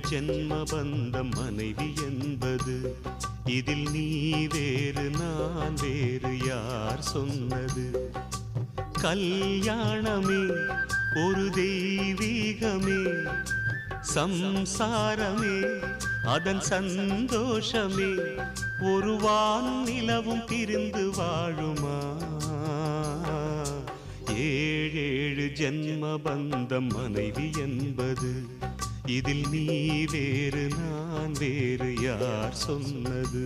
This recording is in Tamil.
ஜென்ம பந்தம் மனைவி என்பது. இதில் நீ வேறு நான் வேறு யார் சொன்னது? கல்யாணமே ஒரு தெய்வீகமே, சம்சாரமே அதன் சந்தோஷமே. ஒரு வான் நிலவும் பிரிந்து வாழுமா? ஏழேழு ஜென்ம பந்தம் மனைவி என்பது. இதில் நீ வேறு நான் வேறு யார் சொன்னது?